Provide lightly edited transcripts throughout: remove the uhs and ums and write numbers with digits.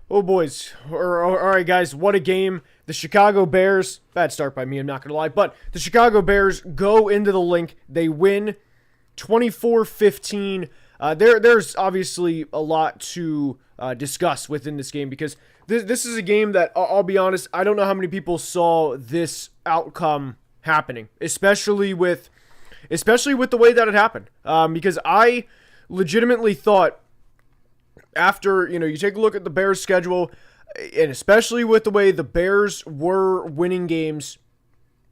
Oh, boys. All right, guys, what a game. The Chicago Bears, bad start by me, I'm not going to lie, but the Chicago Bears go into the Link. They win 24-15. There's obviously a lot to discuss within this game because this is a game that, I'll be honest, I don't know how many people saw this outcome happening, especially with the way that it happened. Because I legitimately thought after, you take a look at the Bears' schedule, and especially with the way the Bears were winning games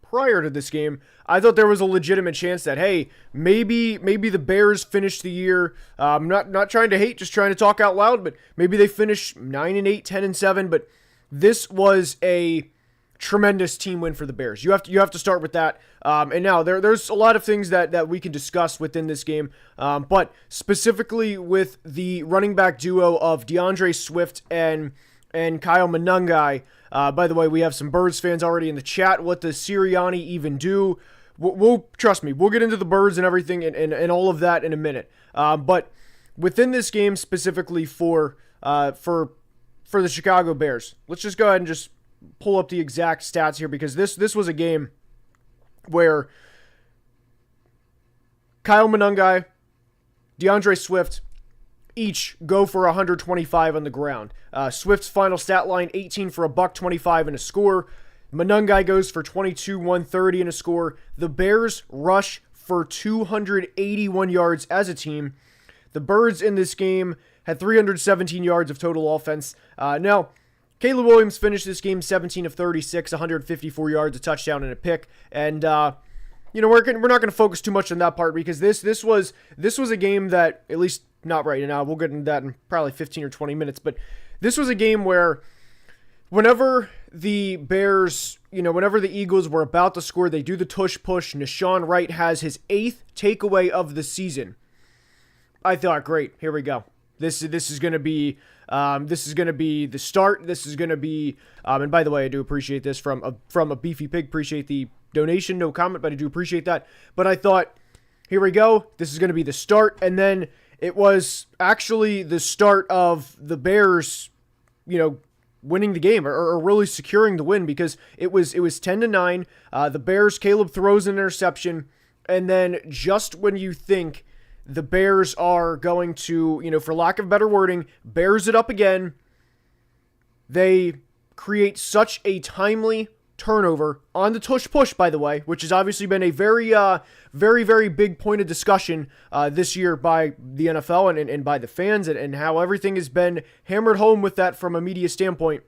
prior to this game, I thought there was a legitimate chance that, hey, maybe the Bears finish the year. Not trying to hate, just trying to talk out loud, but maybe they finish 9-8, 10-7. But this was a tremendous team win for the Bears. You have to start with that. And now there's a lot of things that we can discuss within this game. But specifically with the running back duo of DeAndre Swift and Kyle Monangai. By the way, we have some Birds fans already in the chat. What does Sirianni even do? We'll trust me. We'll get into the Birds and everything and all of that in a minute. But within this game specifically for the Chicago Bears, let's just go ahead and just pull up the exact stats here because this was a game where Kyle Monangai, DeAndre Swift, each go for 125 on the ground. Swift's final stat line, 18 for a $125 and a score. Monangai goes for 22, 130 and a score. The Bears rush for 281 yards as a team. The Birds in this game had 317 yards of total offense. Now, Caleb Williams finished this game 17 of 36, 154 yards, a touchdown, and a pick. And we're not going to focus too much on that part because this was a game that, at least not right now, we'll get into that in probably 15 or 20 minutes, but this was a game where whenever the Bears, whenever the Eagles were about to score, they do the tush push. Nahshon Wright has his 8th takeaway of the season. I thought, great, here we go. This is going to be the start. This is going to be, and by the way, I do appreciate this from a Beefy Pig. Appreciate the donation, no comment, but I do appreciate that. But I thought, here we go. This is going to be the start, and then it was actually the start of the Bears, winning the game or really securing the win because it was 10-9. The Bears, Caleb throws an interception, and then just when you think the Bears are going to, for lack of better wording, bears it up again, they create such a timely turnover on the tush push, by the way, which has obviously been a very, very big point of discussion this year by the NFL and by the fans and how everything has been hammered home with that from a media standpoint.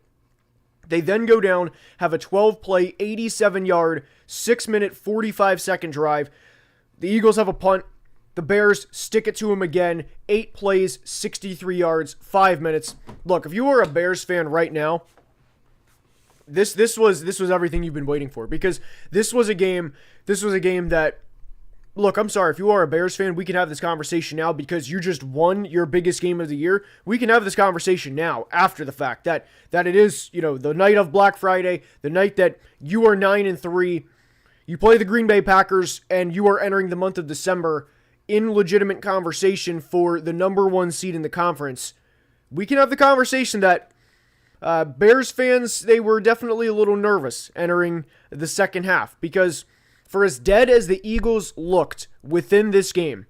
They then go down, have a 12-play, 87-yard, 6-minute, 45-second drive. The Eagles have a punt. The Bears stick it to him again. 8 plays, 63 yards, 5 minutes. Look, if you are a Bears fan right now, this was everything you've been waiting for because this was a game that, look, I'm sorry, if you are a Bears fan, we can have this conversation now because you just won your biggest game of the year. We can have this conversation now after the fact that it is, the night of Black Friday, the night that you are 9-3, you play the Green Bay Packers and you are entering the month of December in legitimate conversation for the number 1 seed in the conference. We can have the conversation that Bears fans, they were definitely a little nervous entering the second half because for as dead as the Eagles looked within this game,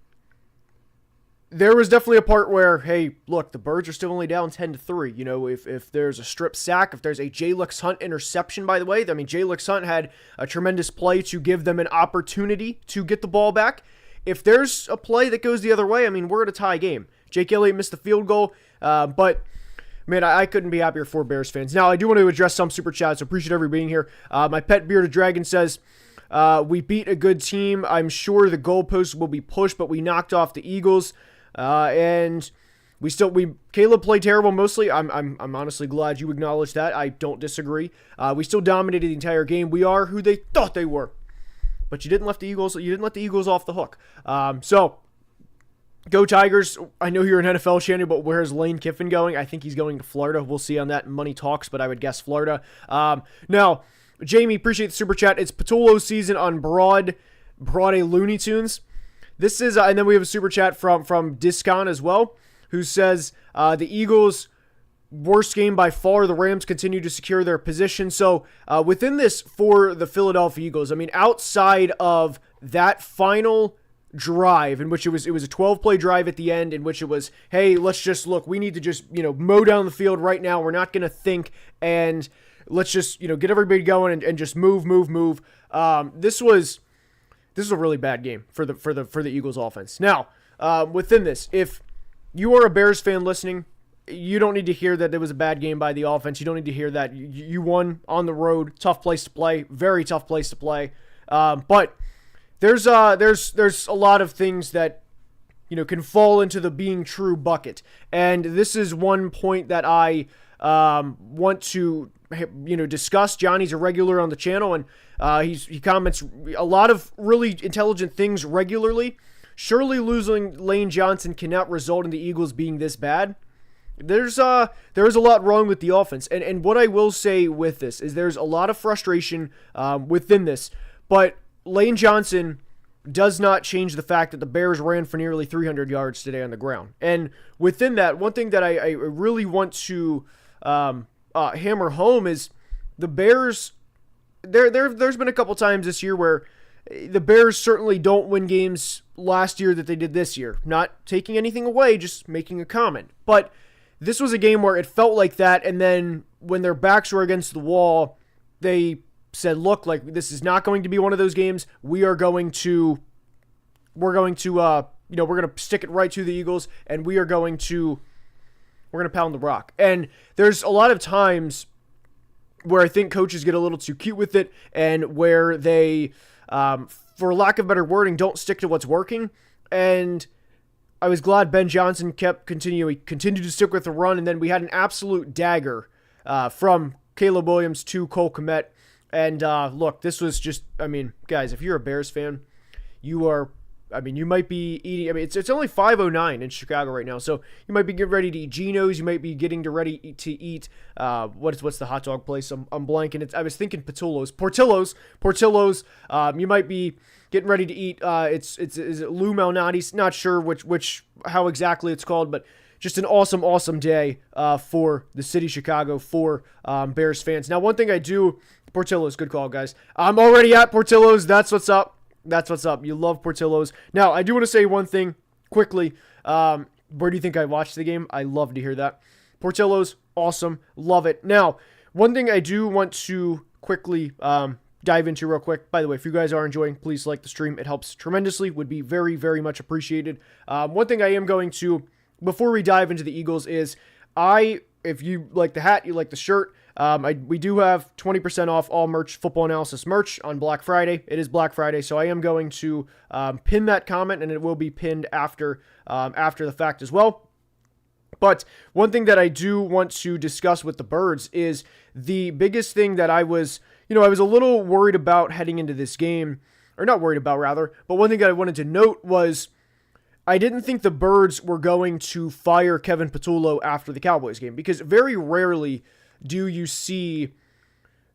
there was definitely a part where, hey, look, the Birds are still only down 10-3. If there's a strip sack, if there's a Jalen Hunt interception, by the way, I mean, Jalen Hunt had a tremendous play to give them an opportunity to get the ball back. If there's a play that goes the other way, I mean, we're at a tie game. Jake Elliott missed the field goal, but man, I couldn't be happier for Bears fans. Now, I do want to address some super chats, so appreciate everybody being here. My pet bearded dragon says, we beat a good team. I'm sure the goalposts will be pushed, but we knocked off the Eagles, and Caleb played terrible mostly. I'm honestly glad you acknowledged that. I don't disagree. We still dominated the entire game. We are who they thought they were. But you didn't let the Eagles off the hook. So go Tigers. I know you're an NFL channel, but where's Lane Kiffin going? I think he's going to Florida. We'll see on that. Money talks, but I would guess Florida. Now, Jamie, appreciate the super chat. It's Patullo season on Broad A Looney Tunes. This is, and then we have a super chat from Discon as well, who says the Eagles Worst game by far. The Rams continue to secure their position. So within this for the Philadelphia Eagles, I mean, outside of that final drive in which it was a 12-play drive at the end in which it was, hey, let's just look, we need to just, mow down the field right now. We're not going to think, and let's just, get everybody going and just move. This was a really bad game for the Eagles offense. Now, within this, if you are a Bears fan listening, you don't need to hear that there was a bad game by the offense. You don't need to hear that you won on the road. Tough place to play. Very tough place to play. But there's a lot of things that can fall into the being true bucket. And this is one point that I want to discuss. Johnny's a regular on the channel, and he comments a lot of really intelligent things regularly. Surely losing Lane Johnson cannot result in the Eagles being this bad. There's a lot wrong with the offense, and what I will say with this is there's a lot of frustration within this, but Lane Johnson does not change the fact that the Bears ran for nearly 300 yards today on the ground. And within that, one thing that I really want to hammer home is the Bears. There's been a couple times this year where the Bears certainly don't win games last year that they did this year. Not taking anything away, just making a comment. But this was a game where it felt like that, and then when their backs were against the wall, they said, look, like, this is not going to be one of those games. We're going to stick it right to the Eagles, and we're going to pound the rock. And there's a lot of times where I think coaches get a little too cute with it, and where they, for lack of better wording, don't stick to what's working. And I was glad Ben Johnson continued to stick with the run, and then we had an absolute dagger from Caleb Williams to Cole Kmet. And look, this was just, guys, if you're a Bears fan, you might be eating, it's only 5:09 in Chicago right now, so you might be getting ready to eat Geno's, you might be getting ready to eat, what's the hot dog place? I'm blanking. I was thinking Portillo's. You might be getting ready to eat, is it Lou Malnati's? Not sure how exactly it's called, but just an awesome day for the city of Chicago, for Bears fans. Now, one thing I do, Portillo's, good call, guys. I'm already at Portillo's. That's what's up. You love Portillo's. Now, I do want to say one thing quickly. Where do you think I watched the game? I love to hear that. Portillo's, awesome. Love it. Now, one thing I do want to quickly dive into real quick. By the way, if you guys are enjoying, please like the stream. It helps tremendously. Would be very, very much appreciated. One thing I am going to, before we dive into the Eagles, is if you like the hat, you like the shirt, we do have 20% off all merch, Football Analysis merch on Black Friday. It is Black Friday, so I am going to pin that comment, and it will be pinned after the fact as well. But one thing that I do want to discuss with the Birds is the biggest thing that I was a little worried about heading into this game, or not worried about rather, but one thing that I wanted to note was I didn't think the Birds were going to fire Kevin Patullo after the Cowboys game, because very rarely do you see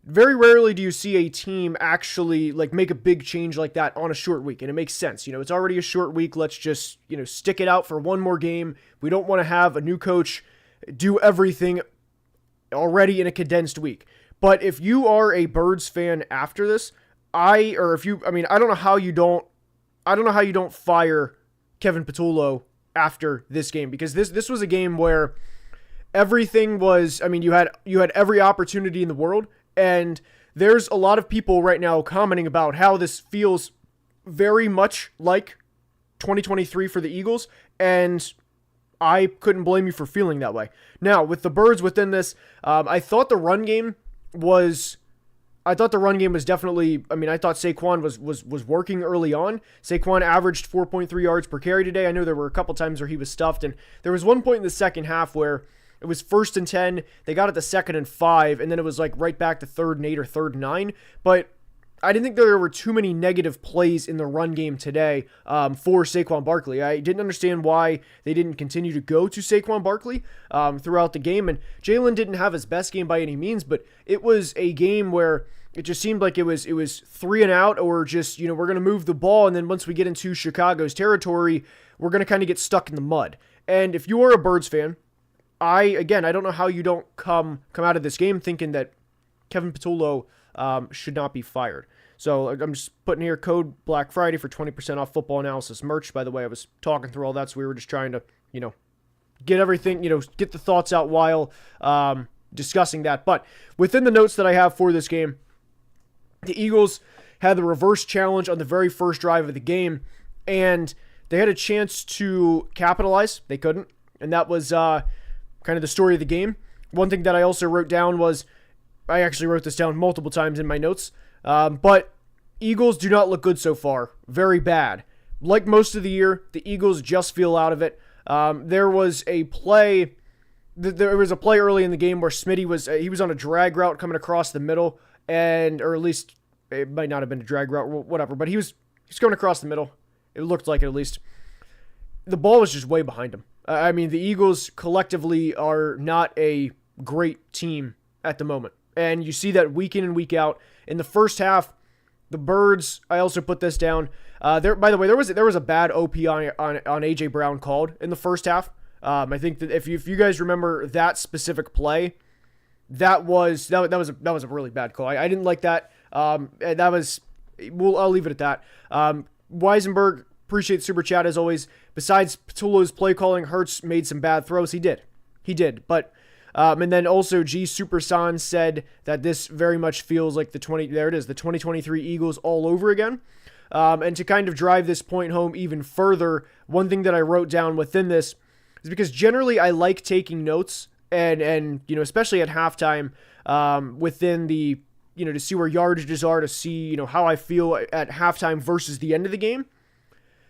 a team actually make a big change like that on a short week. And it makes sense. It's already a short week. Let's just, stick it out for one more game. We don't want to have a new coach do everything already in a condensed week. But if you are a Birds fan after this, I don't know how you don't fire Kevin Patullo after this game, because this was a game where everything was, you had every opportunity in the world, and there's a lot of people right now commenting about how this feels very much like 2023 for the Eagles, and I couldn't blame you for feeling that way. Now, with the Birds within this, I thought the run game was definitely, I thought Saquon was working early on. Saquon averaged 4.3 yards per carry today. I know there were a couple times where he was stuffed, and there was one point in the second half where it was 1st and 10. They got it to 2nd and 5, and then it was right back to 3rd and 8 or 3rd and 9. But I didn't think there were too many negative plays in the run game today for Saquon Barkley. I didn't understand why they didn't continue to go to Saquon Barkley throughout the game. And Jalen didn't have his best game by any means, but it was a game where it just seemed like it was 3 and out, or just, we're going to move the ball, and then once we get into Chicago's territory, we're going to kind of get stuck in the mud. And if you are a Birds fan, I don't know how you don't come out of this game thinking that Kevin Patullo should not be fired. So I'm just putting here code Black Friday for 20% off Football Analysis merch. By the way, I was talking through all that, so we were just trying to, get everything, get the thoughts out while discussing that. But within the notes that I have for this game, the Eagles had the reverse challenge on the very first drive of the game, and they had a chance to capitalize. They couldn't, and that was kind of the story of the game. One thing that I also wrote down was, I actually wrote this down multiple times in my notes, but Eagles do not look good so far. Very bad. Like most of the year, the Eagles just feel out of it. There was a play early in the game where Smitty was on a drag route coming across the middle, or at least it might not have been a drag route, whatever, but he was going across the middle. It looked like it, at least. The ball was just way behind him. I mean, the Eagles collectively are not a great team at the moment. And you see that week in and week out. In the first half, the Birds, I also put this down. By the way, there was a bad OP on AJ Brown called in the first half. I think that if you guys remember that specific play, that was a really bad call. I didn't like that. I'll leave it at that. Weisenberg, appreciate the super chat as always. Besides Patullo's play calling, Hurts made some bad throws. He did. But and then also G Supersan said that this very much feels like the 2023 Eagles all over again. And to kind of drive this point home even further, one thing that I wrote down within this is because generally I like taking notes and especially at halftime, within the, to see where yardages are, to see, how I feel at halftime versus the end of the game.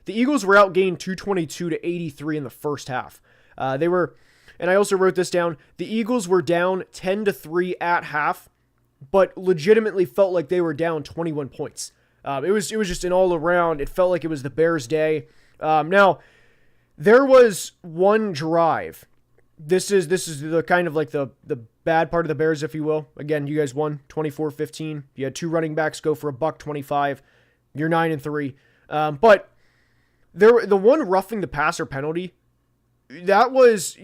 The Eagles were outgained 222-83 in the first half. And I also wrote this down, the Eagles were down 10-3 at half, but legitimately felt like they were down 21 points. It was just an all around, it felt like it was the Bears' day. Now, there was one drive. This is the kind of like the bad part of the Bears, if you will. Again, you guys won 24-15. You had two running backs go for $125. You're 9-3. But the one roughing the passer penalty, that was,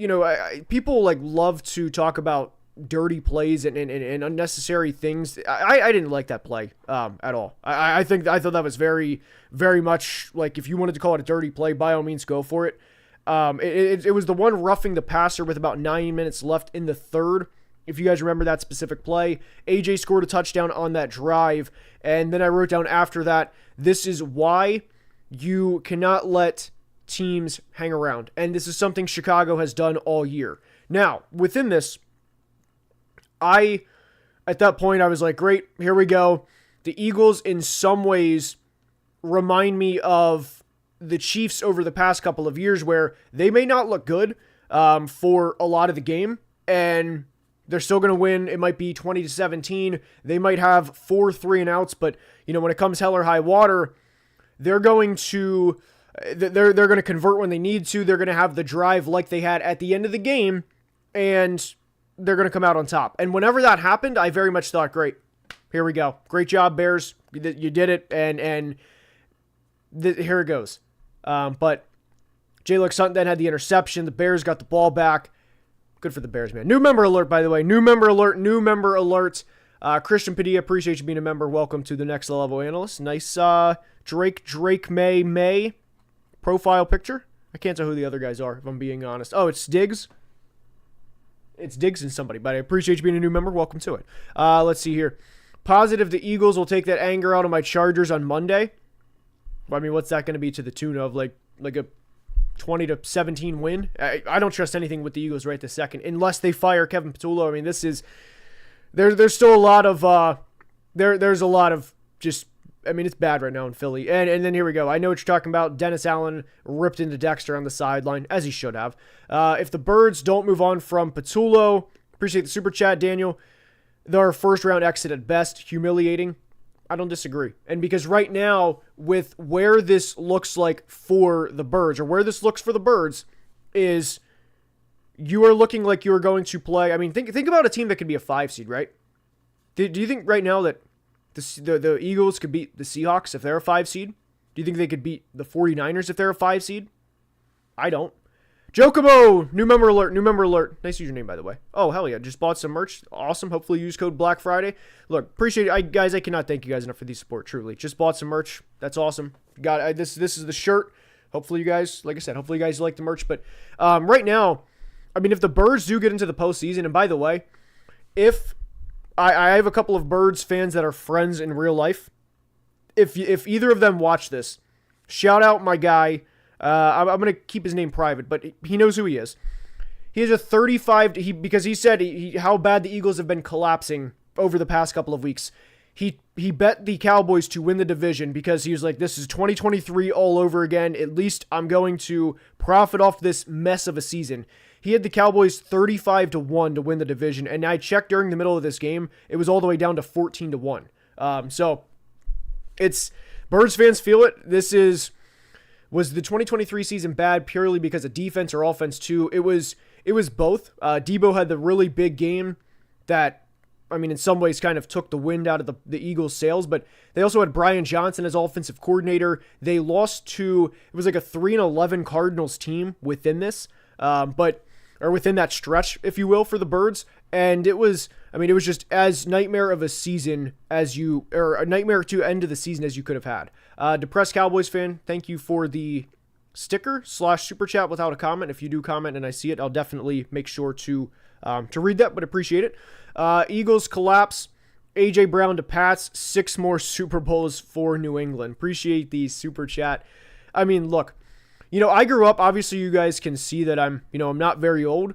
people love to talk about dirty plays and unnecessary things. I didn't like that play at all. I thought that was very, very much like, if you wanted to call it a dirty play, by all means go for it. It was the one roughing the passer with about 9 minutes left in the third. If you guys remember that specific play, AJ scored a touchdown on that drive. And then I wrote down after that, this is why you cannot let teams hang around. And this is something Chicago has done all year. Now, within this, at that point, I was like, great, here we go. The Eagles, in some ways, remind me of the Chiefs over the past couple of years, where they may not look good for a lot of the game, and they're still going to win. It might be 20-17. They might have 4 3-and-outs, but when it comes hell or high water, they're going to convert when they need to. They're going to have the drive like they had at the end of the game, and they're going to come out on top. And whenever that happened, I very much thought, great, here we go. Great job, Bears. You did it, and here it goes. But Jalen Sutton then had the interception. The Bears got the ball back. Good for the Bears, man. New member alert, by the way. New member alert. Christian Padilla, appreciate you being a member. Welcome to the Next Level Analyst. Nice Drake May profile picture. I can't tell who the other guys are, if I'm being honest. Oh, it's Diggs. It's Diggs and somebody, but I appreciate you being a new member. Welcome to it. Let's see here. Positive the Eagles will take that anger out of my Chargers on Monday. I mean, what's that going to be to the tune of? Like a 20-17 win? I don't trust anything with the Eagles right this second, unless they fire Kevin Patullo. I mean, this is... There's still a lot of... There's a lot of just... I mean, it's bad right now in Philly. And then here we go. I know what you're talking about. Dennis Allen ripped into Dexter on the sideline, as he should have. If the Birds don't move on from Patullo, appreciate the super chat, Daniel. Their first-round exit at best. Humiliating. I don't disagree. And because right now, with where this looks like for the Birds, or where this looks for the Birds, is you are looking like you are going to play... I mean, think about a team that could be a 5 seed, right? Do you think right now that the Eagles could beat the Seahawks if they're a 5 seed? Do you think they could beat the 49ers if they're a 5 seed? I don't. Jokomo, new member alert, new member alert. Nice username, by the way. Oh, hell yeah, just bought some merch. Awesome. Hopefully use code Black Friday. Look, appreciate it. Guys, I cannot thank you guys enough for the support, truly. Just bought some merch. That's awesome. This is the shirt. Hopefully you guys, like I said, hopefully you guys like the merch. But right now, I mean, if the Birds do get into the postseason, and by the way, if I have a couple of Birds fans that are friends in real life, if either of them watch this, shout out my guy. I'm going to keep his name private, but he knows who he is. He has a 35, because he said how bad the Eagles have been collapsing over the past couple of weeks. He bet the Cowboys to win the division because he was like, this is 2023 all over again. At least I'm going to profit off this mess of a season. He had the Cowboys 35-1 to win the division, and I checked during the middle of this game, it was all the way down to 14-1. So it's Birds fans feel it. Was the 2023 season bad purely because of defense or offense too? It was both. Debo had the really big game that, I mean, in some ways kind of took the wind out of the Eagles' sails, but they also had Brian Johnson as offensive coordinator. They lost to, it was like a 3-11 Cardinals team within this, or within that stretch, if you will, for the Birds. And it was just as nightmare of a season or a nightmare to end of the season as you could have had. Depressed Cowboys fan, thank you for the sticker / super chat without a comment. If you do comment and I see it, I'll definitely make sure to read that, but appreciate it. Eagles collapse. AJ Brown to Pats, 6 more Super Bowls for New England. Appreciate the super chat. I mean, look, I grew up, obviously you guys can see that I'm not very old,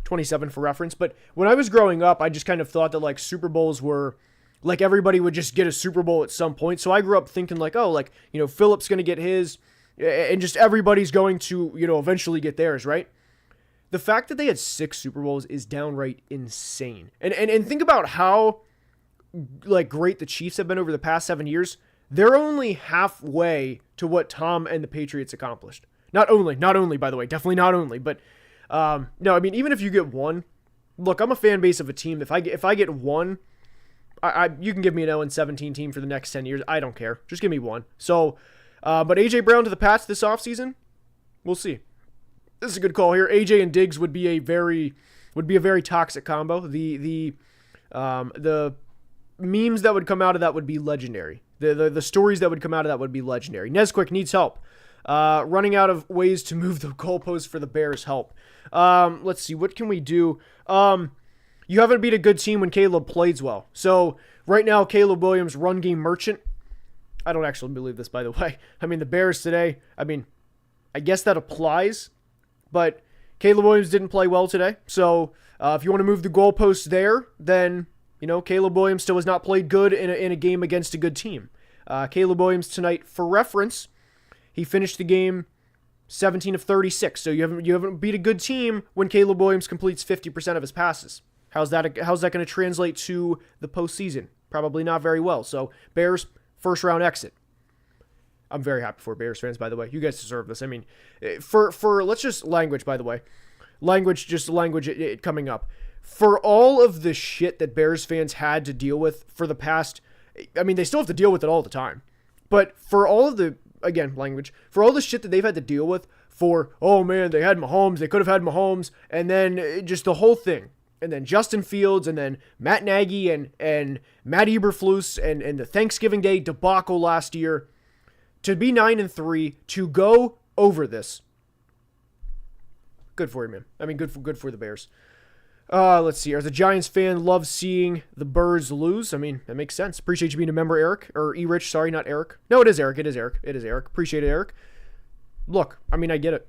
27 for reference, but when I was growing up, I just kind of thought that like Super Bowls were, like everybody would just get a Super Bowl at some point. So I grew up thinking like, oh, like, Philip's going to get his, and just everybody's going to, eventually get theirs, right? The fact that they had 6 Super Bowls is downright insane. And think about how like great the Chiefs have been over the past 7 years. They're only halfway to what Tom and the Patriots accomplished. Not only, by the way, definitely not only, but no, I mean, even if you get one, look, I'm a fan base of a team. If I get one, you can give me an 0-17 team for the next 10 years. I don't care. Just give me one. So, but AJ Brown to the Pats this offseason, we'll see. This is a good call here. AJ and Diggs would be a very toxic combo. The memes that would come out of that would be legendary. The stories that would come out of that would be legendary. Nesquick needs help. Running out of ways to move the goalposts for the Bears help. Let's see. What can we do? You haven't beat a good team when Caleb plays well. So right now, Caleb Williams, run game merchant. I don't actually believe this, by the way. I mean, the Bears today, I guess that applies. But Caleb Williams didn't play well today. So if you want to move the goalposts there, then, Caleb Williams still has not played good in a game against a good team. Caleb Williams tonight, for reference, he finished the game 17 of 36. So you haven't beat a good team when Caleb Williams completes 50% of his passes. How's that going to translate to the postseason? Probably not very well. So Bears, first round exit. I'm very happy for Bears fans, by the way. You guys deserve this. I mean, for let's just language, by the way. Language coming up. For all of the shit that Bears fans had to deal with for the past, they still have to deal with it all the time. But for all of the, again, language, for all the shit that they've had to deal with for, oh man, they had Mahomes, they could have had Mahomes, and then just the whole thing. And then Justin Fields, and then Matt Nagy, and Matt Eberflus, and the Thanksgiving Day debacle last year. To be 9-3, to go over this. Good for you, man. Good for the Bears. Let's see. As a Giants fan, love seeing the Birds lose. That makes sense. Appreciate you being a member, Eric. Or E-Rich, sorry, not Eric. No, it is Eric. It is Eric. Appreciate it, Eric. Look, I get it.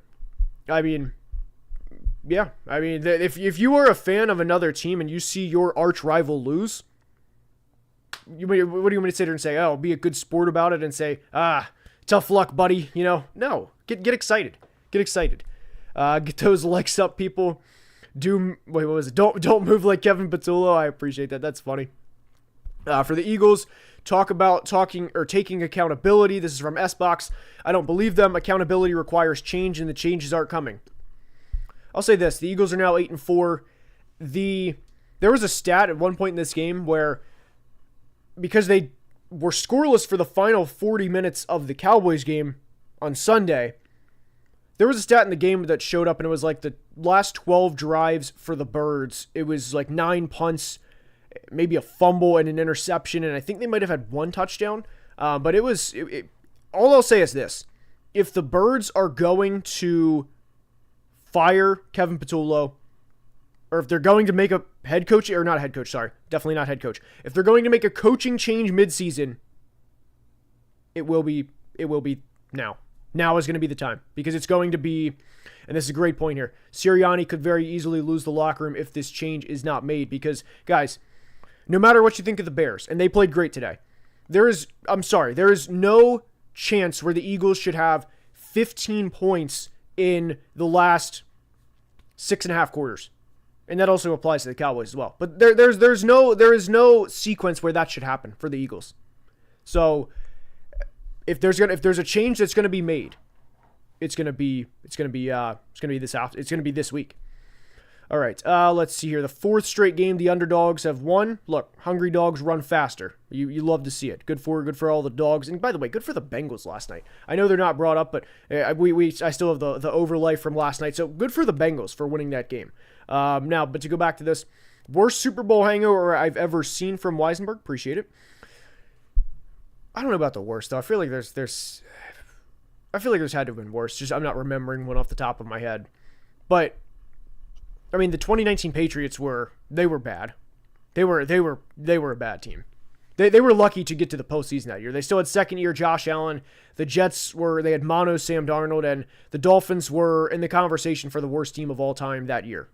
Yeah. If you are a fan of another team and you see your arch rival lose, what do you want me to sit here and say? Oh, be a good sport about it and say, tough luck, buddy. No. Get excited. Get excited. Get those legs up, people. What was it? Don't move like Kevin Patullo. I appreciate that. That's funny. For the Eagles, taking accountability. This is from S-Box. I don't believe them. Accountability requires change, and the changes aren't coming. I'll say this. The Eagles are now 8-4. There was a stat at one point in this game where, because they were scoreless for the final 40 minutes of the Cowboys game on Sunday, There was a stat in the game that showed up, and it was like the last 12 drives for the Birds. It was like 9 punts, maybe a fumble and an interception, and I think they might have had 1 touchdown. But it was... all I'll say is this. If the Birds are going to fire Kevin Patullo, or if they're going to make a head coach, or not head coach, sorry, definitely not head coach. If they're going to make a coaching change midseason, it will be now. Now is going to be the time, because it's going to be, and this is a great point here, Sirianni could very easily lose the locker room if this change is not made, because, guys, no matter what you think of the Bears, and they played great today, there is no chance where the Eagles should have 15 points in the last 6.5 quarters. And that also applies to the Cowboys as well. But there is no sequence where that should happen for the Eagles. So if there's a change that's going to be made, it's going to be this week. All right, let's see here. The 4th straight game the underdogs have won. Look, hungry dogs run faster. You love to see it. Good for all the dogs. And by the way, good for the Bengals last night. I know they're not brought up, but I still have the overlay from last night. So good for the Bengals for winning that game. Now, but to go back to this, worst Super Bowl hangover I've ever seen from Weisenberg. Appreciate it. I don't know about the worst though. I feel like there's had to have been worse. Just I'm not remembering one off the top of my head, but. I mean, the 2019 Patriots were bad. They were a bad team. They were lucky to get to the postseason that year. They still had second-year Josh Allen. The Jets they had mono Sam Darnold, and the Dolphins were in the conversation for the worst team of all time that year.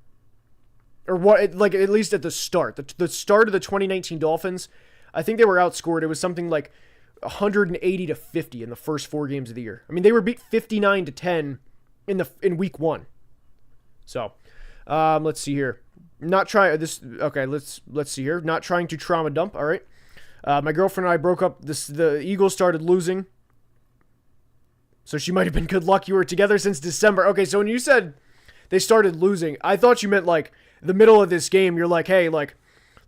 Or what? Like at least at the start, the start of the 2019 Dolphins, I think they were outscored. It was something like 180-50 in the first 4 games of the year. I mean, they were beat 59-10 in week 1. So. Let's see here. Not trying this. Okay, let's see here. Not trying to trauma dump. All right. My girlfriend and I broke up. The Eagles started losing, so she might have been good luck. You were together since December. Okay, so when you said they started losing, I thought you meant like the middle of this game. You're like, hey, like,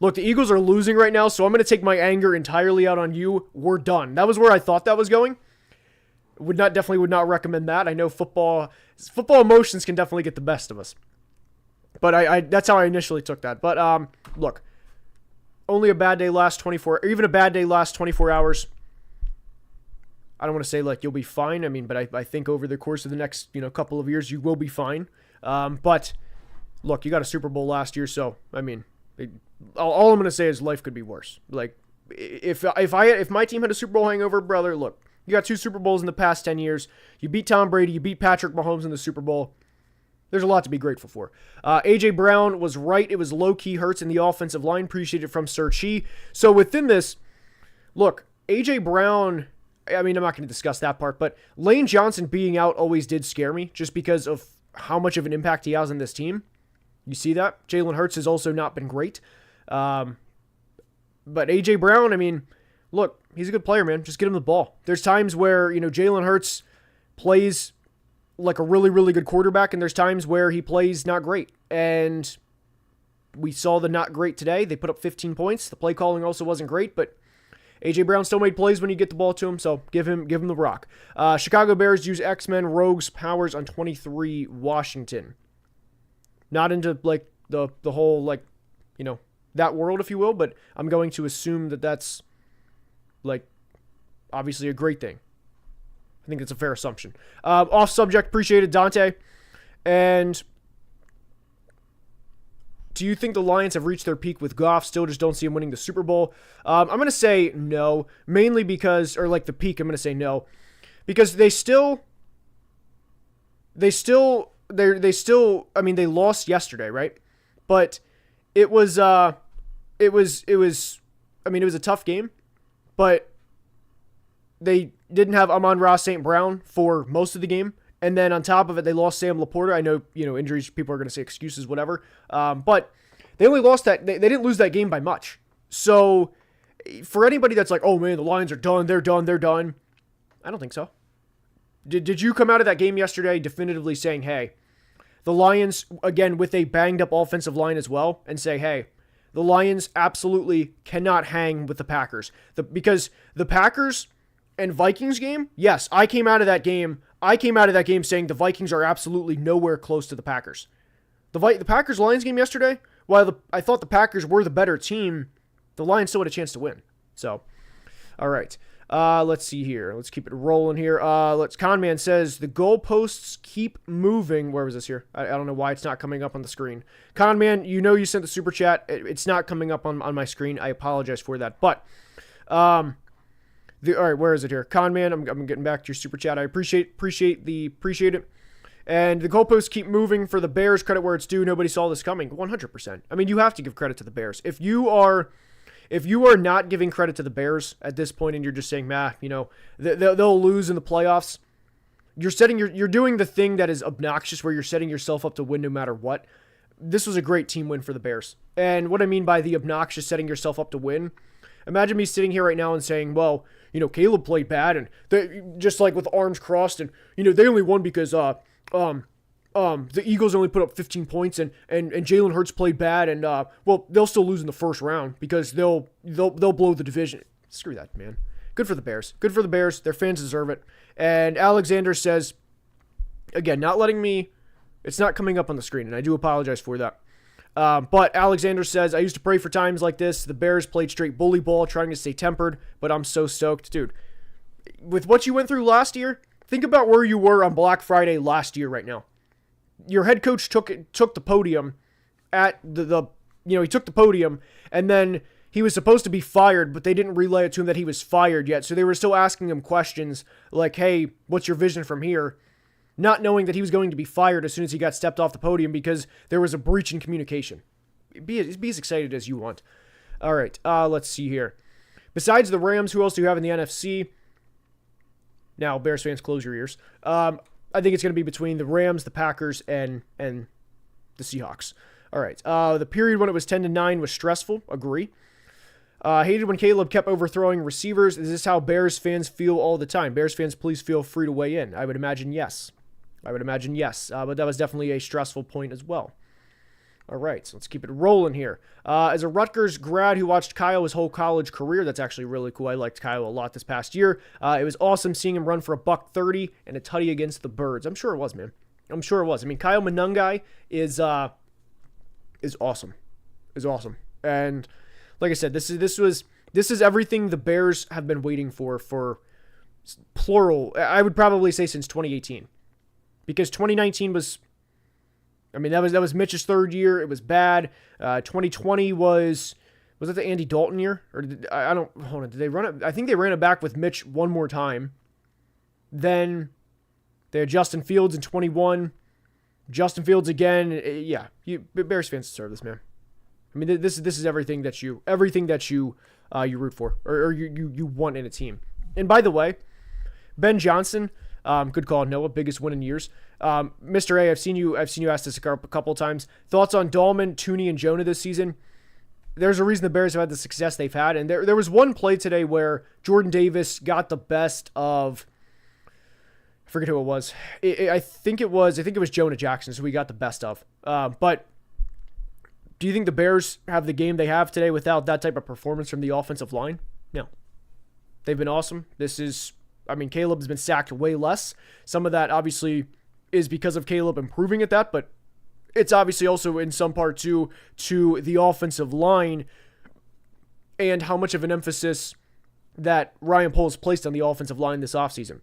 look, the Eagles are losing right now, so I'm gonna take my anger entirely out on you. We're done. That was where I thought that was going. Definitely would not recommend that. I know football emotions can definitely get the best of us. But I that's how I initially took that. But look, only a bad day lasts 24, or even a bad day lasts 24 hours. I don't want to say like you'll be fine. I mean, but I think over the course of the next couple of years you will be fine. But look, you got a Super Bowl last year, so I mean, all I'm gonna say is life could be worse. Like if my team had a Super Bowl hangover, brother, look, you got 2 Super Bowls in the past 10 years. You beat Tom Brady, you beat Patrick Mahomes in the Super Bowl. There's a lot to be grateful for. A.J. Brown was right. It was low-key hurts in the offensive line. Appreciate it from Sir Chi. So within this, look, A.J. Brown, I mean, I'm not going to discuss that part, but Lane Johnson being out always did scare me just because of how much of an impact he has on this team. You see that? Jalen Hurts has also not been great. But A.J. Brown, I mean, look, he's a good player, man. Just get him the ball. There's times where, Jalen Hurts plays like a really, really good quarterback, and there's times where he plays not great. And we saw the not great today. They put up 15 points. The play calling also wasn't great, but A.J. Brown still made plays when you get the ball to him, so give him the rock. Chicago Bears use X-Men Rogues powers on 23 Washington. Not into like the whole like, that world, if you will, but I'm going to assume that that's like obviously a great thing. I think it's a fair assumption. Off subject, appreciated Dante. And do you think the Lions have reached their peak with Goff? Still just don't see him winning the Super Bowl. I'm going to say no, mainly because, or like the peak, I'm going to say no, because they still, I mean, they lost yesterday, right? But it was a tough game, but they didn't have Amon-Ra St. Brown for most of the game. And then on top of it, they lost Sam Laporta. I know, injuries, people are going to say excuses, whatever. But they only lost that. They didn't lose that game by much. So for anybody that's like, oh man, the Lions are done. They're done. I don't think so. Did you come out of that game yesterday definitively saying, hey, the Lions, again, with a banged up offensive line as well, and say, hey, the Lions absolutely cannot hang with the Packers. Because the Packers and Vikings game, yes, I came out of that game. I came out of that game saying the Vikings are absolutely nowhere close to the Packers. The Packers-Lions game yesterday, while I thought the Packers were the better team, the Lions still had a chance to win. So, all right. Let's see here. Let's keep it rolling here. Conman says, the goalposts keep moving. Where was this here? I don't know why it's not coming up on the screen. Conman, you sent the super chat. It's not coming up on my screen. I apologize for that. But, all right, where is it here? Conman, I'm getting back to your super chat. I appreciate it. And the goalposts keep moving for the Bears. Credit where it's due. Nobody saw this coming. 100%. I mean, you have to give credit to the Bears. If you are not giving credit to the Bears at this point and you're just saying, they'll lose in the playoffs, you're doing the thing that is obnoxious where you're setting yourself up to win no matter what. This was a great team win for the Bears. And what I mean by the obnoxious setting yourself up to win, imagine me sitting here right now and saying, well, Caleb played bad and they, just like with arms crossed and, they only won because, the Eagles only put up 15 points and Jalen Hurts played bad and they'll still lose in the first round because they'll blow the division. Screw that, man. Good for the Bears. Good for the Bears. Their fans deserve it. And Alexander says, again, it's not coming up on the screen, and I do apologize for that. But Alexander says, I used to pray for times like this. The Bears played straight bully ball, trying to stay tempered, but I'm so stoked. Dude, with what you went through last year, think about where you were on Black Friday last year right now. Your head coach took the podium at he took the podium, and then he was supposed to be fired, but they didn't relay it to him that he was fired yet. So they were still asking him questions like, hey, what's your vision from here? Not knowing that he was going to be fired as soon as he got stepped off the podium because there was a breach in communication. Be as excited as you want. All right, let's see here. Besides the Rams, who else do you have in the NFC? Now, Bears fans, close your ears. I think it's going to be between the Rams, the Packers, and the Seahawks. All right. The period when it was 10-9 was stressful. Agree. Hated when Caleb kept overthrowing receivers. Is this how Bears fans feel all the time? Bears fans, please feel free to weigh in. I would imagine yes. But that was definitely a stressful point as well. All right, so let's keep it rolling here. As a Rutgers grad who watched Kyle his whole college career, that's actually really cool. I liked Kyle a lot this past year. It was awesome seeing him run for $130 and a tutty against the Birds. I'm sure it was, man. I'm sure it was. I mean, Kyle Monangai is awesome. And like I said, this is everything the Bears have been waiting for plural. I would probably say since 2018, because 2019 was. I mean, that was Mitch's third year. It was bad. 2020 was it the Andy Dalton year? Or did they run it? I think they ran it back with Mitch one more time. Then they had Justin Fields in 21. Justin Fields again. Yeah, Bears fans deserve this, man. I mean, this is everything that you root for or you want in a team. And by the way, Ben Johnson. Good call, Noah. Biggest win in years. Mr. A, I've seen you ask this a couple of times. Thoughts on Dahlman, Tooney, and Jonah this season? There's a reason the Bears have had the success they've had, and there was one play today where Jordan Davis got the best of. I forget who it was. I think it was Jonah Jackson. So we got the best of. But do you think the Bears have the game they have today without that type of performance from the offensive line? No. They've been awesome. Caleb has been sacked way less. Some of that obviously is because of Caleb improving at that, but it's obviously also in some part to the offensive line and how much of an emphasis that Ryan Poles placed on the offensive line this offseason.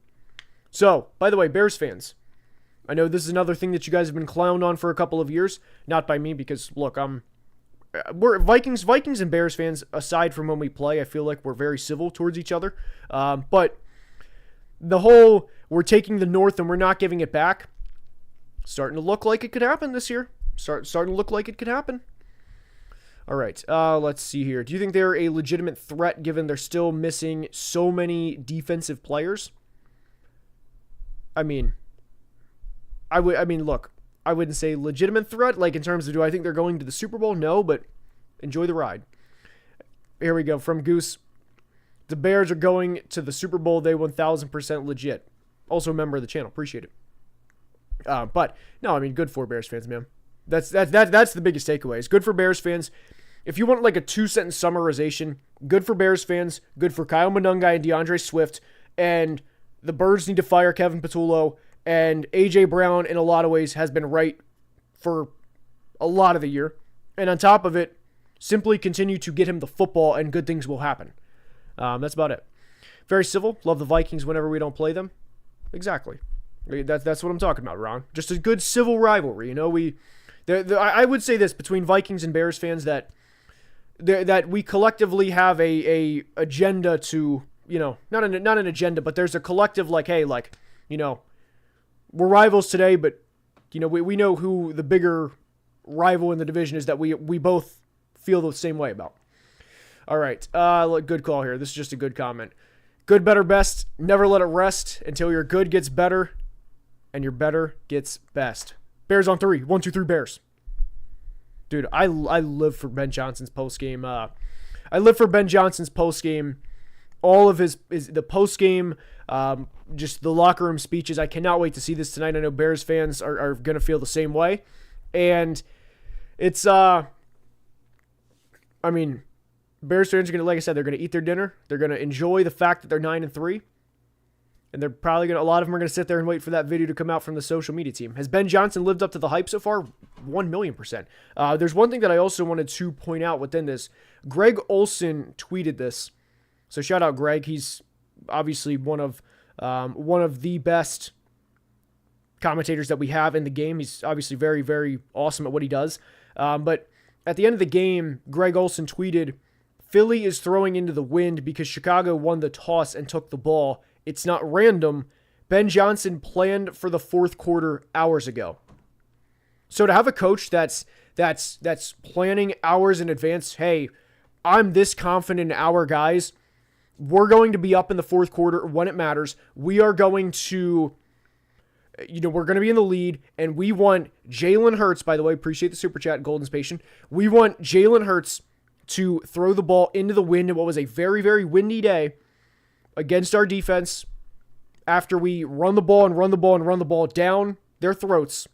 So, by the way, Bears fans, I know this is another thing that you guys have been clowned on for a couple of years. Not by me, because look, we're Vikings and Bears fans. Aside from when we play, I feel like we're very civil towards each other. But the whole we're taking the North and we're not giving it back, starting to look like it could happen this year. Starting to look like it could happen. All right, let's see here. Do you think they're a legitimate threat given they're still missing so many defensive players? Look, I wouldn't say legitimate threat, like in terms of do I think they're going to the Super Bowl? No, but enjoy the ride. Here we go, from Goose. The Bears are going to the Super Bowl. They 1,000% legit. Also a member of the channel. Appreciate it. But no, good for Bears fans, man. That's the biggest takeaway. It's good for Bears fans. If you want like a 2-sentence summarization, good for Bears fans, good for Kyle Monangai and DeAndre Swift, and the Birds need to fire Kevin Patullo. And A.J. Brown, in a lot of ways, has been right for a lot of the year. And on top of it, simply continue to get him the football and good things will happen. That's about it. Very civil. Love the Vikings whenever we don't play them. Exactly. That's what I'm talking about, Ron. Just a good civil rivalry. You know, I would say this between Vikings and Bears fans that we collectively have a agenda to, you know, not an agenda, but there's a collective like, hey, like, you know, we're rivals today, but, you know, we know who the bigger rival in the division is that we both feel the same way about. All right. Good call here. This is just a good comment. Good, better, best. Never let it rest until your good gets better and your better gets best. Bears on 3. 1, 2, 3 Bears. Dude, I live for Ben Johnson's postgame. I live for Ben Johnson's postgame. All of the postgame, just the locker room speeches. I cannot wait to see this tonight. I know Bears fans are going to feel the same way. And it's, I mean, Bears fans are going to, like I said, they're going to eat their dinner. They're going to enjoy the fact that they're 9-3. And they're probably going to, a lot of them are going to sit there and wait for that video to come out from the social media team. Has Ben Johnson lived up to the hype so far? 1,000,000%. There's one thing that I also wanted to point out within this. Greg Olson tweeted this. So shout out Greg. He's obviously one of the best commentators that we have in the game. He's obviously very, very awesome at what he does. But at the end of the game, Greg Olson tweeted, Philly is throwing into the wind because Chicago won the toss and took the ball. It's not random. Ben Johnson planned for the fourth quarter hours ago. So to have a coach that's planning hours in advance, hey, I'm this confident in our guys. We're going to be up in the fourth quarter when it matters. We are going to, we're going to be in the lead, and we want Jalen Hurts, by the way, appreciate the super chat, Golden's patient. We want Jalen Hurts to throw the ball into the wind in what was a very, very windy day against our defense after we run the ball down their throats.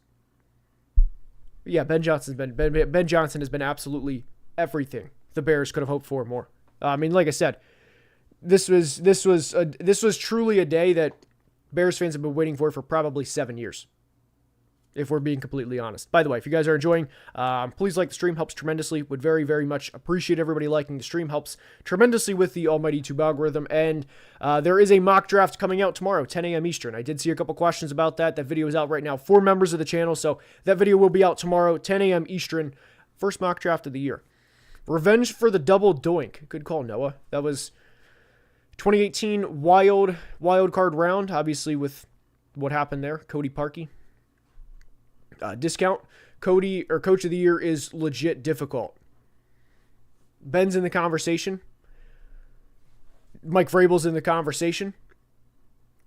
Yeah, Ben Johnson has been absolutely everything the Bears could have hoped for more. I mean, like I said, this was truly a day that Bears fans have been waiting for probably 7 years, if we're being completely honest. By the way, if you guys are enjoying, please like the stream. Helps tremendously. Would very, very much appreciate everybody liking the stream. Helps tremendously with the almighty YouTube algorithm. And there is a mock draft coming out tomorrow, 10 a.m. Eastern. I did see a couple questions about that. That video is out right now for members of the channel. So that video will be out tomorrow, 10 a.m. Eastern. First mock draft of the year. Revenge for the double doink. Good call, Noah. That was 2018 wild card round, obviously with what happened there. Cody Parkey. Discount. Cody, or Coach of the Year, is legit difficult. Ben's in the conversation. Mike Vrabel's in the conversation.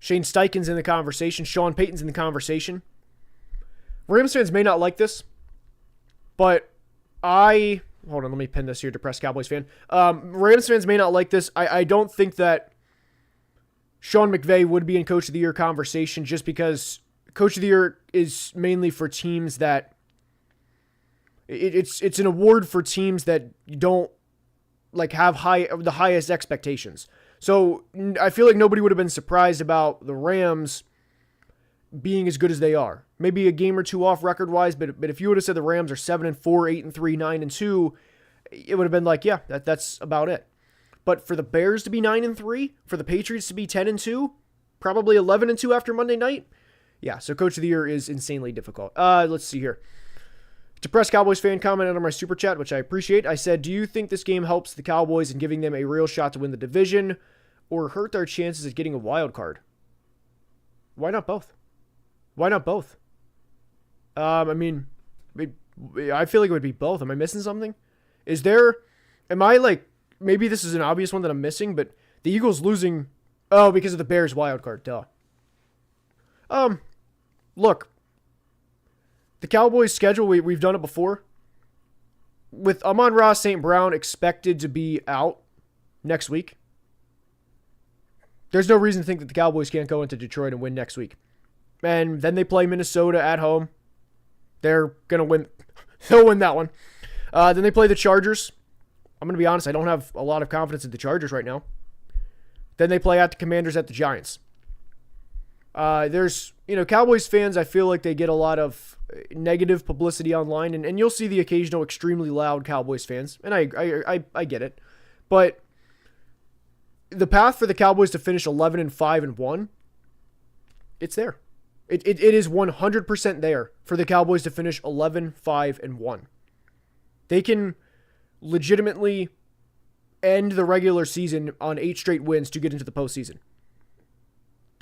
Shane Steichen's in the conversation. Sean Payton's in the conversation. Rams fans may not like this, but hold on, let me pin this here, depressed Cowboys fan. Rams fans may not like this. I don't think that Sean McVay would be in Coach of the Year conversation just because Coach of the Year is mainly for teams that it's an award for teams that don't like have the highest expectations. So I feel like nobody would have been surprised about the Rams being as good as they are. Maybe a game or two off record-wise, but if you would have said the Rams are 7-4, 8-3, 9-2, it would have been like, yeah, that's about it. But for the Bears to be 9-3, for the Patriots to be 10-2, probably 11-2 after Monday night, yeah. So Coach of the Year is insanely difficult. Let's see here. Depressed Cowboys fan commented on my super chat, which I appreciate. I said, do you think this game helps the Cowboys in giving them a real shot to win the division, or hurt their chances at getting a wild card? Why not both? Why not both? I mean, I feel like it would be both. Am I missing something? Maybe this is an obvious one that I'm missing, but the Eagles losing, because of the Bears wild card, duh. Look, the Cowboys schedule, we've done it before. With Amon-Ra St. Brown expected to be out next week, there's no reason to think that the Cowboys can't go into Detroit and win next week. And then they play Minnesota at home. They're going to win. They'll win that one. Then they play the Chargers. I'm going to be honest, I don't have a lot of confidence in the Chargers right now. Then they play at the Commanders, at the Giants. There's, Cowboys fans, I feel like they get a lot of negative publicity online, and you'll see the occasional extremely loud Cowboys fans, and I get it. But the path for the Cowboys to finish 11-5-1, it's there. It is 100% there for the Cowboys to finish 11-5-1. They can legitimately end the regular season on 8 straight wins to get into the postseason.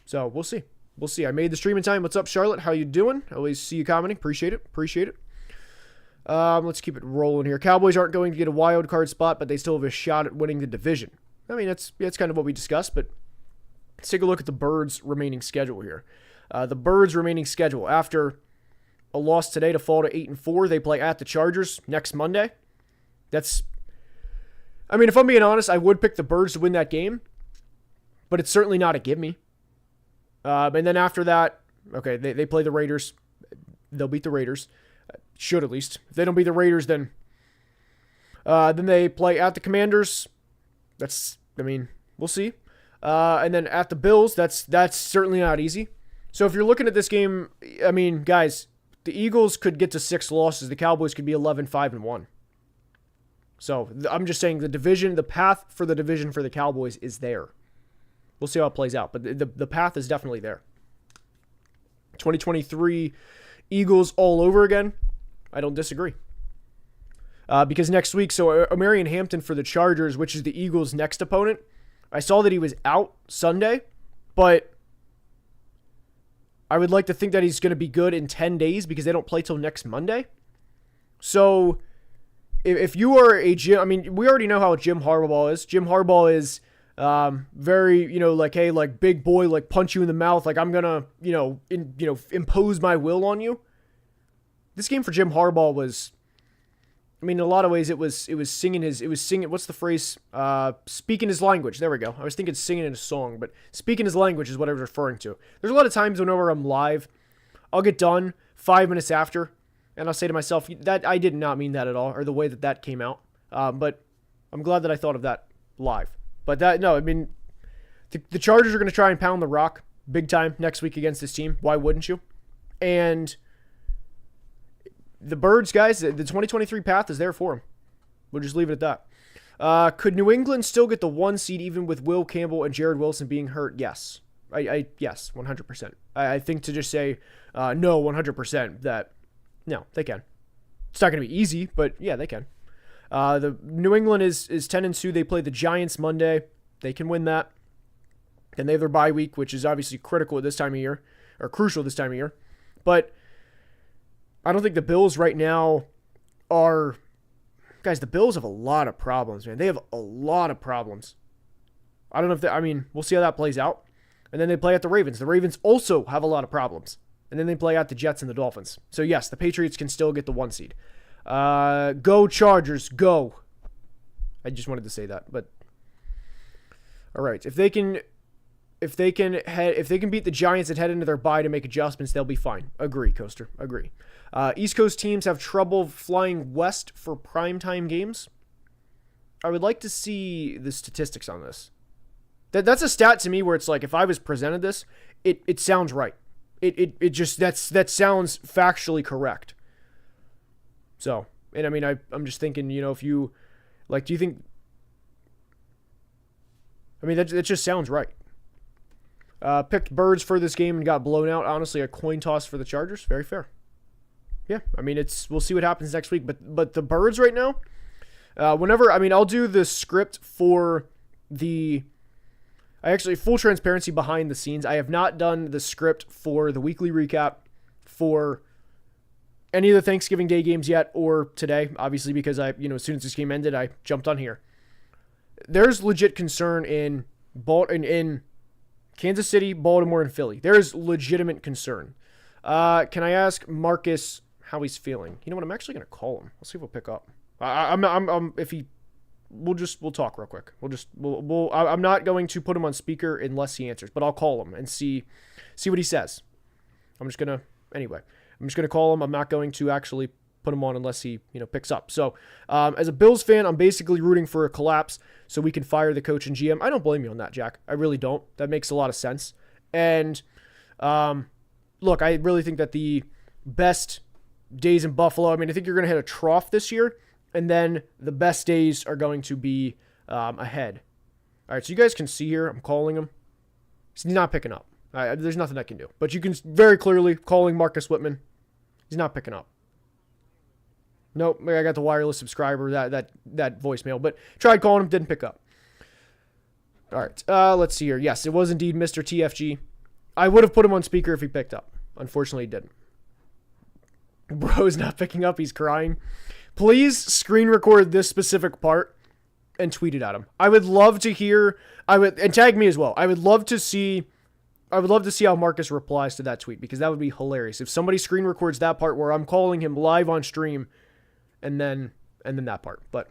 So we'll see. We'll see. I made the stream in time. What's up, Charlotte? How you doing? I always see you commenting. Appreciate it. Let's keep it rolling here. Cowboys aren't going to get a wild card spot, but they still have a shot at winning the division. I mean, that's kind of what we discussed, but let's take a look at the Birds' remaining schedule here. The Birds' remaining schedule, after a loss today to fall to 8-4, they play at the Chargers next Monday. If I'm being honest, I would pick the Birds to win that game, but it's certainly not a gimme. And then after that, okay, they play the Raiders. They'll beat the Raiders. Should at least. If they don't beat the Raiders, then they play at the Commanders. We'll see. And then at the Bills, that's certainly not easy. So if you're looking at this game, guys, the Eagles could get to 6 losses. The Cowboys could be 11-5-1. So I'm just saying the path for the division for the Cowboys is there. We'll see how it plays out, but the path is definitely there. 2023 Eagles all over again. I don't disagree. Because next week, so Omarion Hampton for the Chargers, which is the Eagles' next opponent. I saw that he was out Sunday, but I would like to think that he's going to be good in 10 days because they don't play till next Monday. So if you are we already know how Jim Harbaugh is. Jim Harbaugh is very, hey, big boy, punch you in the mouth. I'm going to, impose my will on you. This game for Jim Harbaugh was, in a lot of ways it was singing, what's the phrase? Speaking his language. There we go. I was thinking singing in a song, but speaking his language is what I was referring to. There's a lot of times whenever I'm live, I'll get done 5 minutes after, and I'll say to myself, that I did not mean that at all, or the way that came out. But I'm glad that I thought of that live. But the Chargers are going to try and pound the rock big time next week against this team. Why wouldn't you? And the Birds, guys, the 2023 path is there for them. We'll just leave it at that. Could New England still get the 1 seed even with Will Campbell and Jared Wilson being hurt? Yes. Yes, 100%. I think to just say no 100% that, no, they can. It's not going to be easy, but yeah, they can. The New England is 10-2. They play the Giants Monday. They can win that. And they have their bye week, which is obviously critical at this time of year, or crucial this time of year. But I don't think the Bills right now are... Guys, the Bills have a lot of problems, man. They have a lot of problems. I don't know if we'll see how that plays out. And then they play at the Ravens. The Ravens also have a lot of problems. And then they play at the Jets and the Dolphins. So yes, the Patriots can still get the 1 seed. Go Chargers, go. I just wanted to say that, but all right. If they can beat the Giants and head into their bye to make adjustments, they'll be fine. Agree, Coaster. Agree. East Coast teams have trouble flying west for primetime games. I would like to see the statistics on this. That's a stat to me where it's like, if I was presented this, it sounds right. It just, that sounds factually correct. So, and I'm just thinking, if you, do you think, that just sounds right. Picked Birds for this game and got blown out. Honestly, a coin toss for the Chargers. Very fair. Yeah, we'll see what happens next week. But the Birds right now, I'll do the script for full transparency behind the scenes. I have not done the script for the weekly recap for any of the Thanksgiving Day games yet or today, obviously, because as soon as this game ended, I jumped on here. There's legit concern in Kansas City, Baltimore, and Philly. There's legitimate concern. Can I ask Marcus how he's feeling? You know what? I'm actually going to call him. Let's see if he'll pick up. We'll talk real quick. I'm not going to put him on speaker unless he answers, but I'll call him and see what he says. I'm just going to call him. I'm not going to actually put him on unless he, picks up. So, as a Bills fan, I'm basically rooting for a collapse so we can fire the coach and GM. I don't blame you on that, Jack. I really don't. That makes a lot of sense. And Look, I really think that the best days in Buffalo, I mean, I think you're going to hit a trough this year, and then the best days are going to be ahead. All right, so you guys can see here, I'm calling him. He's not picking up. There's nothing I can do. But you can very clearly calling Marcus Whitman. He's not picking up. Nope, I got the wireless subscriber, that voicemail. But tried calling him, didn't pick up. All right, let's see here. Yes, it was indeed Mr. TFG. I would have put him on speaker if he picked up. Unfortunately, he didn't. Bro's not picking up. He's crying. Please screen record this specific part and tweet it at him. I would love to hear. And tag me as well. I would love to see how Marcus replies to that tweet, because that would be hilarious. If somebody screen records that part where I'm calling him live on stream, and then that part. But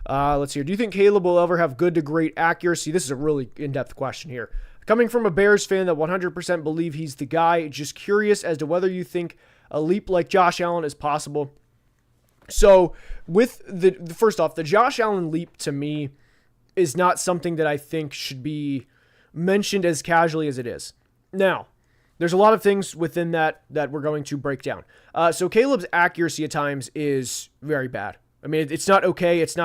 let's see here. Do you think Caleb will ever have good to great accuracy? This is a really in-depth question here. Coming from a Bears fan that 100% believe he's the guy, just curious as to whether you think a leap like Josh Allen is possible. So, with first off, the Josh Allen leap to me is not something that I think should be mentioned as casually as it is. Now, there's a lot of things within that we're going to break down. So Caleb's accuracy at times is very bad. I mean, it's not okay. It's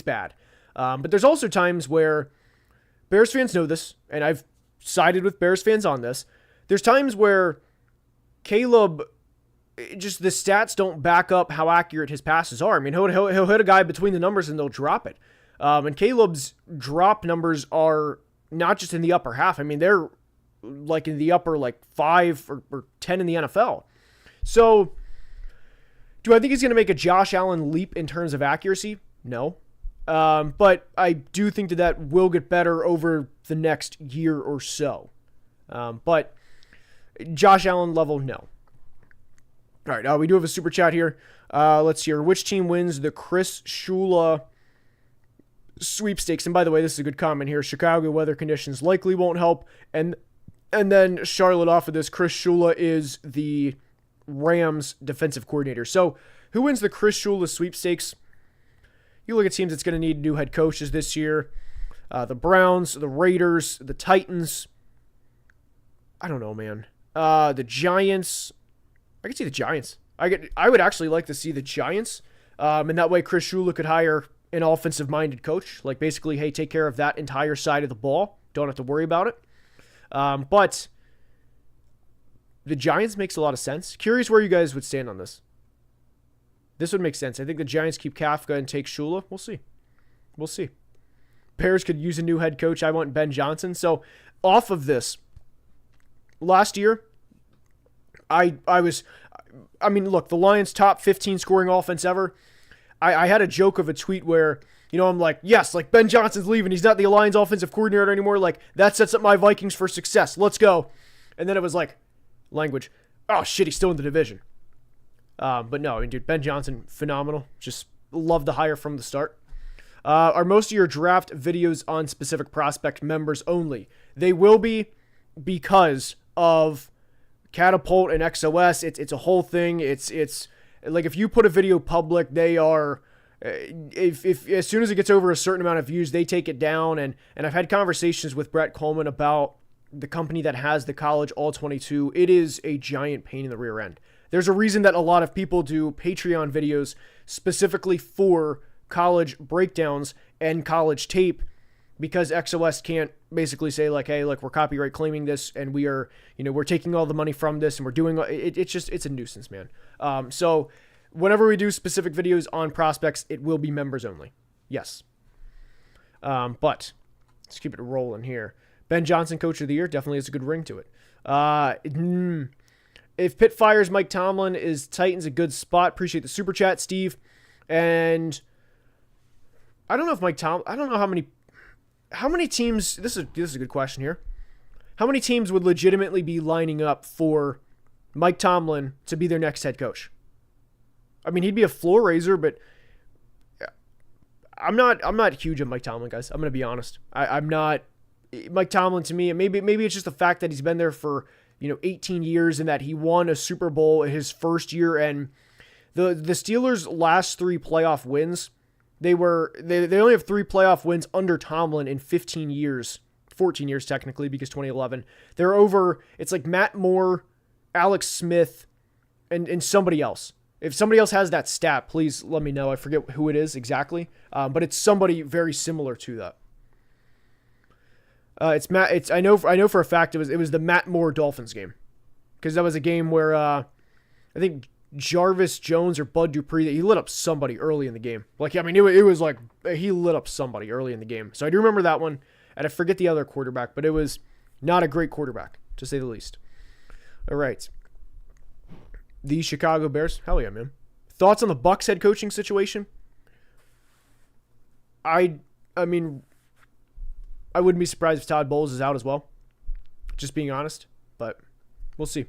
bad. But there's also times where Bears fans know this, and I've sided with Bears fans on this. There's times where Caleb, just the stats don't back up how accurate his passes are. I mean, he'll hit a guy between the numbers and they'll drop it. And Caleb's drop numbers are not just in the upper half. I mean, they're like in the upper 5 or 10 in the NFL. So, do I think he's going to make a Josh Allen leap in terms of accuracy? No. But I do think that will get better over the next year or so. But Josh Allen level, no. All right, we do have a super chat here. Let's hear. Which team wins the Chris Shula sweepstakes? And by the way, this is a good comment here. Chicago weather conditions likely won't help. And then Charlotte off of this. Chris Shula is the Rams defensive coordinator. So who wins the Chris Shula sweepstakes? You look at teams that's going to need new head coaches this year. The Browns, the Raiders, the Titans. I don't know, man. The Giants. I could see the Giants. I would actually like to see the Giants. And that way Chris Shula could hire an offensive-minded coach. Like basically, hey, take care of that entire side of the ball. Don't have to worry about it. But the Giants makes a lot of sense. Curious where you guys would stand on this. This would make sense. I think the Giants keep Kafka and take Shula. We'll see. We'll see. Bears could use a new head coach. I want Ben Johnson. So off of this, last year, I mean, look, the Lions' top 15 scoring offense ever. I had a joke of a tweet where, I'm like, yes, like Ben Johnson's leaving. He's not the Lions offensive coordinator anymore. Like, that sets up my Vikings for success. Let's go. And then it was like, language. Oh, shit, he's still in the division. But no, I mean, dude, Ben Johnson, phenomenal. Just love the hire from the start. Are most of your draft videos on specific prospect members only? They will be because of Catapult and XOS. It's a whole thing. It's like if you put a video public, they are if as soon as it gets over a certain amount of views, they take it down. And I've had conversations with Brett Coleman about the company that has the college all 22. It is a giant pain in the rear end. There's a reason that a lot of people do Patreon videos specifically for college breakdowns and college tape, because XOS can't basically say like, hey, look, we're copyright claiming this and we are, we're taking all the money from this and we're doing it. It's a nuisance, man. So whenever we do specific videos on prospects, it will be members only. Yes. But let's keep it rolling here. Ben Johnson, coach of the year, definitely has a good ring to it. If Pitt fires Mike Tomlin, is Titans a good spot? Appreciate the super chat, Steve. And I don't know if I don't know how many teams, this is a good question here. How many teams would legitimately be lining up for Mike Tomlin to be their next head coach? I mean, he'd be a floor raiser, but I'm not huge on Mike Tomlin, guys. I'm going to be honest. I'm not. Mike Tomlin, to me, maybe it's just the fact that he's been there for 18 years and that he won a Super Bowl in his first year, and the Steelers' last 3 playoff wins, they only have 3 playoff wins under Tomlin in 15 years 14 years technically because 2011. They're over, it's like Matt Moore, Alex Smith, and somebody else. If somebody else has that stat, please let me know. I forget who it is exactly, but it's somebody very similar to that. It's Matt. I know for a fact it was the Matt Moore Dolphins game, because that was a game where I think Jarvis Jones or Bud Dupree, he lit up somebody early in the game. Like, I mean, it was like he lit up somebody early in the game. So I do remember that one, and I forget the other quarterback, but it was not a great quarterback, to say the least. All right. The Chicago Bears. Hell yeah, man. Thoughts on the Bucs head coaching situation? I mean, I wouldn't be surprised if Todd Bowles is out as well. Just being honest, but we'll see.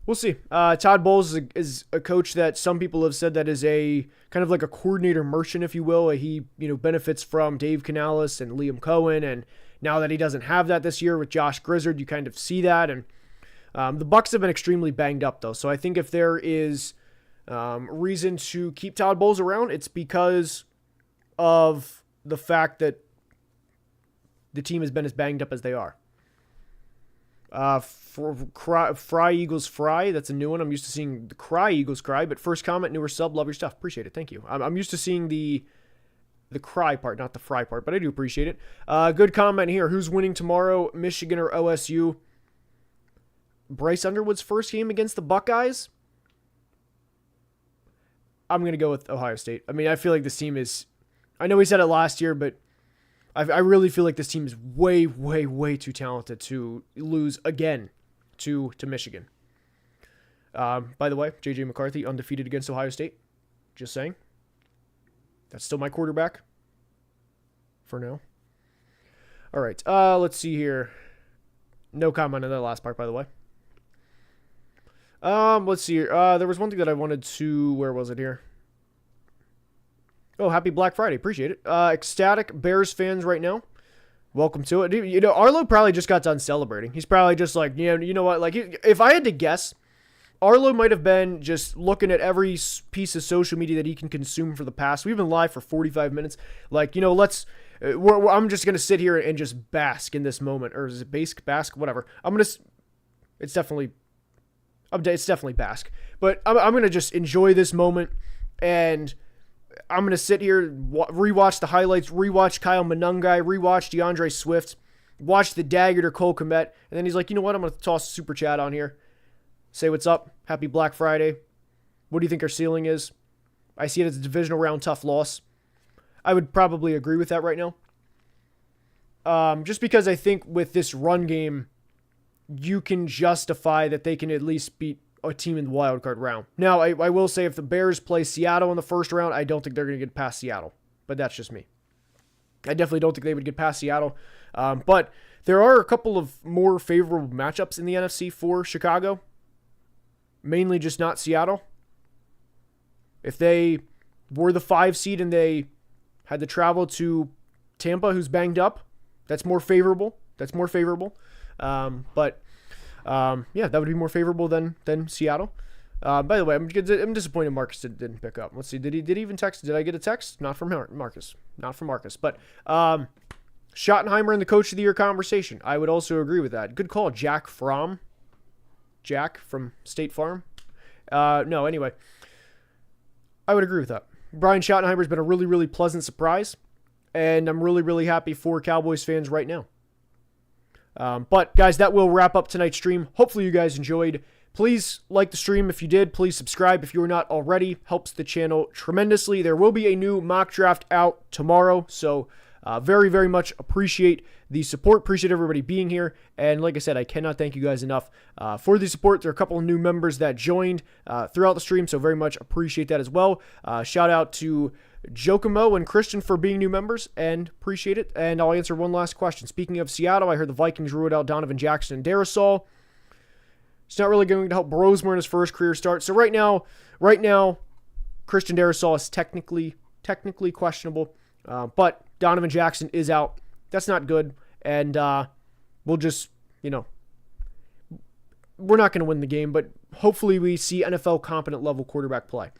We'll see. Todd Bowles is a coach that some people have said that is a kind of like a coordinator merchant, if you will. He benefits from Dave Canales and Liam Cohen, and now that he doesn't have that this year with Josh Grizzard, you kind of see that. And the Bucs have been extremely banged up, though. So I think if there is reason to keep Todd Bowles around, it's because of the fact that the team has been as banged up as they are. Fry Eagles Fry, that's a new one. I'm used to seeing the Cry Eagles Cry, but first comment, newer sub, love your stuff. Appreciate it. Thank you. I'm used to seeing the Cry part, not the Fry part, but I do appreciate it. Good comment here. Who's winning tomorrow, Michigan or OSU? Bryce Underwood's first game against the Buckeyes? I'm going to go with Ohio State. I mean, I feel like this team is... I know we said it last year, but I really feel like this team is way, way, way too talented to lose again to Michigan. By the way, J.J. McCarthy undefeated against Ohio State. Just saying. That's still my quarterback for now. All right, let's see here. No comment on that last part, by the way. Let's see here. There was one thing that I wanted to... Where was it here? Oh, happy Black Friday. Appreciate it. Ecstatic Bears fans right now. Welcome to it. Arlo probably just got done celebrating. He's probably just like, you know what? Like, if I had to guess, Arlo might have been just looking at every piece of social media that he can consume for the past. We've been live for 45 minutes. Like, I'm just going to sit here and just bask in this moment. Or is it bask? Whatever. It's definitely bask. But I'm going to just enjoy this moment, and I'm going to sit here, rewatch the highlights, rewatch Kyle Monangai, rewatch DeAndre Swift, watch the Daggett or Cole Kmet, and then he's like, you know what, I'm going to toss a super chat on here. Say what's up, happy Black Friday. What do you think our ceiling is? I see it as a divisional round tough loss. I would probably agree with that right now. Just because I think with this run game, you can justify that they can at least beat a team in the wild card round. Now, I will say if the Bears play Seattle in the first round, I don't think they're going to get past Seattle. But that's just me. I definitely don't think they would get past Seattle. But there are a couple of more favorable matchups in the NFC for Chicago. Mainly just not Seattle. If they were the 5 seed and they had to travel to Tampa, who's banged up, that's more favorable. Yeah, that would be more favorable than Seattle. By the way, I'm disappointed Marcus didn't pick up. Let's see. Did he even text? Did I get a text? Not from Marcus. Not from Marcus. But Schottenheimer in the Coach of the Year conversation. I would also agree with that. Good call, Jack from State Farm. No, anyway. I would agree with that. Brian Schottenheimer's been a really, really pleasant surprise. And I'm really, really happy for Cowboys fans right now. But guys, that will wrap up tonight's stream. Hopefully you guys enjoyed. Please like the stream if you did. Please subscribe if you are not already. Helps the channel tremendously. There will be a new mock draft out tomorrow. So very, very much appreciate the support. Appreciate everybody being here. And like I said, I cannot thank you guys enough for the support. There are a couple of new members that joined throughout the stream. So very much appreciate that as well. Shout out to Jokomo and Christian for being new members, and appreciate it. And I'll answer one last question. Speaking of Seattle, I heard the Vikings ruled out Donovan Jackson and Darisaw. It's not really going to help Brosmer in his first career start. So right now, Christian Darisaw is technically questionable, but Donovan Jackson is out. That's not good, and we'll just, we're not going to win the game, but hopefully we see NFL competent level quarterback play.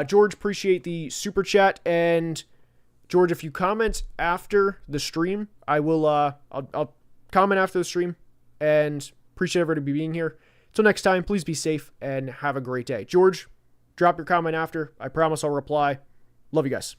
George, appreciate the super chat, and George, if you comment after the stream, I will, I'll comment after the stream, and appreciate everybody being here. Until next time, please be safe and have a great day. George, drop your comment after. I promise I'll reply. Love you guys.